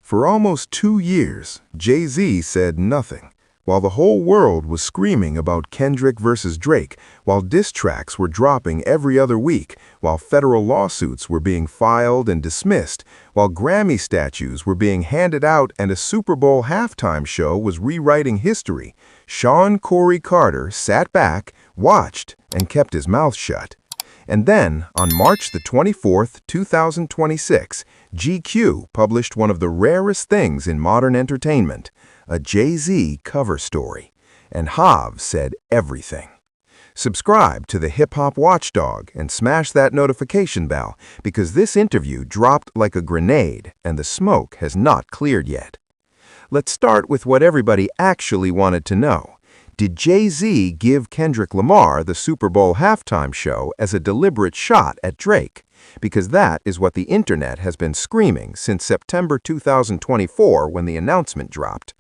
For almost 2 years, Jay-Z said nothing, while the whole world was screaming about Kendrick versus Drake, while diss tracks were dropping every other week, while federal lawsuits were being filed and dismissed, while Grammy statues were being handed out and a Super Bowl halftime show was rewriting history. Sean Corey Carter sat back, watched, and kept his mouth shut. And then, on March the 24th, 2026, GQ published one of the rarest things in modern entertainment, a Jay-Z cover story. And Hav said everything. Subscribe to the Hip Hop Watchdog and smash that notification bell because this interview dropped like a grenade and the smoke has not cleared yet. Let's start with what everybody actually wanted to know. Did Jay-Z give Kendrick Lamar the Super Bowl halftime show as a deliberate shot at Drake? Because that is what the internet has been screaming since September 2024 when the announcement dropped.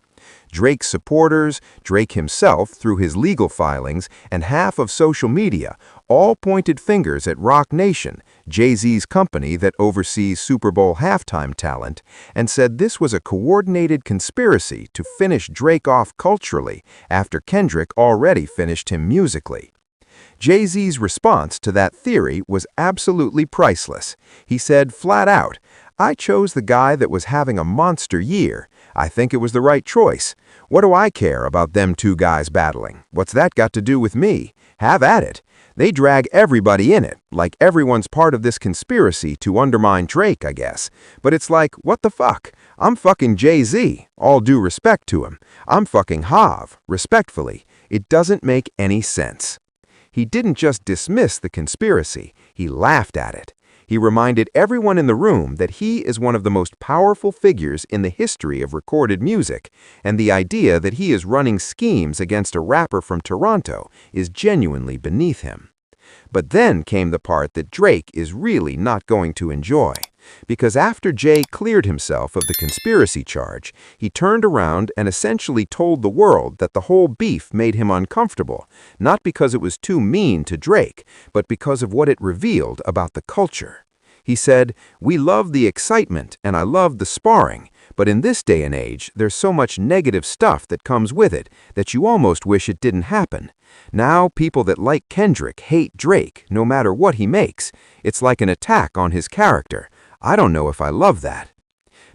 Drake's supporters, Drake himself through his legal filings, and half of social media all pointed fingers at Roc Nation, Jay-Z's company that oversees Super Bowl halftime talent, and said this was a coordinated conspiracy to finish Drake off culturally after Kendrick already finished him musically. Jay-Z's response to that theory was absolutely priceless. He said flat out, "I chose the guy that was having a monster year. I think it was the right choice. What do I care about them two guys battling? What's that got to do with me? Have at it. They drag everybody in it, like everyone's part of this conspiracy to undermine Drake, I guess. But it's like, what the fuck? I'm fucking Jay-Z, all due respect to him. I'm fucking Hav, respectfully. It doesn't make any sense." He didn't just dismiss the conspiracy, he laughed at it. He reminded everyone in the room that he is one of the most powerful figures in the history of recorded music, and the idea that he is running schemes against a rapper from Toronto is genuinely beneath him. But then came the part that Drake is really not going to enjoy. Because after Jay cleared himself of the conspiracy charge, he turned around and essentially told the world that the whole beef made him uncomfortable, not because it was too mean to Drake, but because of what it revealed about the culture. He said, "We love the excitement and I love the sparring, but in this day and age, there's so much negative stuff that comes with it that you almost wish it didn't happen. Now people that like Kendrick hate Drake no matter what he makes. It's like an attack on his character. I don't know if I love that."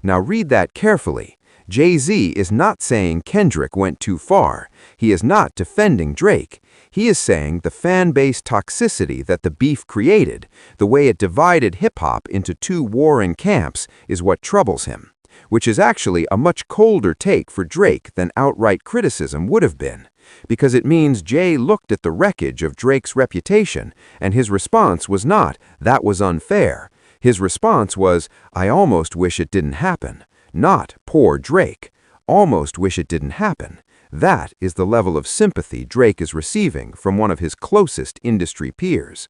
Now read that carefully. Jay-Z is not saying Kendrick went too far. He is not defending Drake. He is saying the fan base toxicity that the beef created, the way it divided hip-hop into two warring camps, is what troubles him, which is actually a much colder take for Drake than outright criticism would have been, because it means Jay looked at the wreckage of Drake's reputation, and his response was not, "That was unfair." His response was, "I almost wish it didn't happen." Not, "Poor Drake." Almost wish it didn't happen. That is the level of sympathy Drake is receiving from one of his closest industry peers.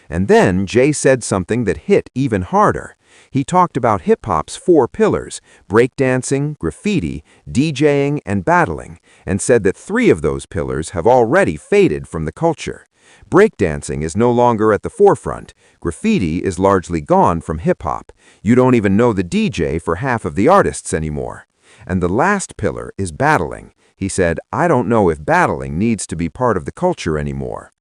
And then Jay said something that hit even harder. He talked about hip-hop's 4 pillars, breakdancing, graffiti, DJing, and battling, and said that 3 of those pillars have already faded from the culture. Breakdancing is no longer at the forefront. Graffiti is largely gone from hip-hop. You don't even know the DJ for half of the artists anymore. And the last pillar is battling. He said, "I don't know if battling needs to be part of the culture anymore."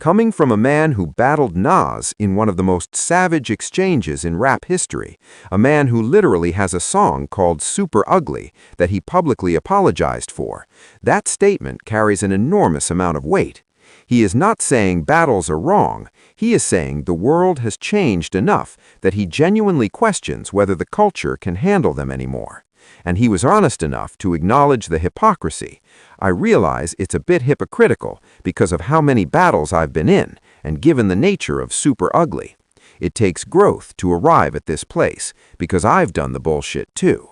Coming from a man who battled Nas in one of the most savage exchanges in rap history, a man who literally has a song called Super Ugly that he publicly apologized for, that statement carries an enormous amount of weight. He is not saying battles are wrong. He is saying the world has changed enough that he genuinely questions whether the culture can handle them anymore. And he was honest enough to acknowledge the hypocrisy. "I realize it's a bit hypocritical because of how many battles I've been in, and given the nature of Super Ugly. It takes growth to arrive at this place, because I've done the bullshit too."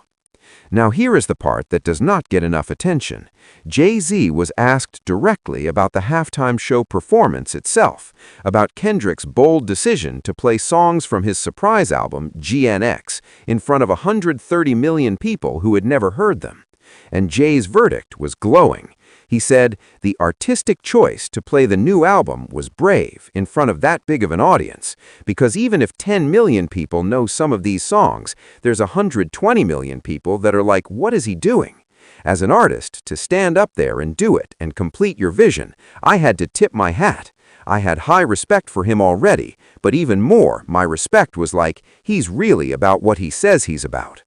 Now here is the part that does not get enough attention. Jay-Z was asked directly about the halftime show performance itself, about Kendrick's bold decision to play songs from his surprise album, GNX, in front of 130 million people who had never heard them. And Jay's verdict was glowing. He said the artistic choice to play the new album was brave in front of that big of an audience, because even if 10 million people know some of these songs, there's 120 million people that are like, what is he doing? As an artist, to stand up there and do it and complete your vision, I had to tip my hat. I had high respect for him already, but even more, my respect was like, he's really about what he says he's about.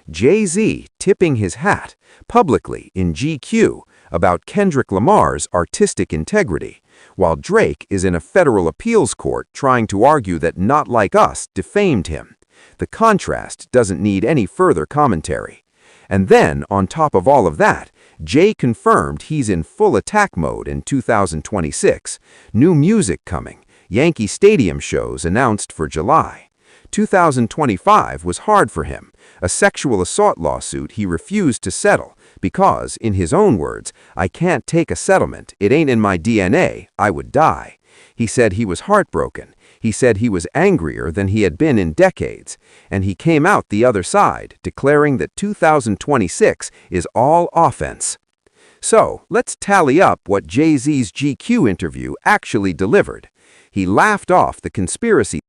Jay-Z tipping his hat publicly in GQ about Kendrick Lamar's artistic integrity, while Drake is in a federal appeals court trying to argue that Not Like Us defamed him. The contrast doesn't need any further commentary. And then, on top of all of that, Jay confirmed he's in full attack mode in 2026, new music coming, Yankee Stadium shows announced for July. 2025 was hard for him, a sexual assault lawsuit he refused to settle because, in his own words, I can't take a settlement, it ain't in my DNA, I would die. He said he was heartbroken. He said he was angrier than he had been in decades, and he came out the other side, declaring that 2026 is all offense. So, let's tally up what Jay-Z's GQ interview actually delivered. He laughed off the conspiracy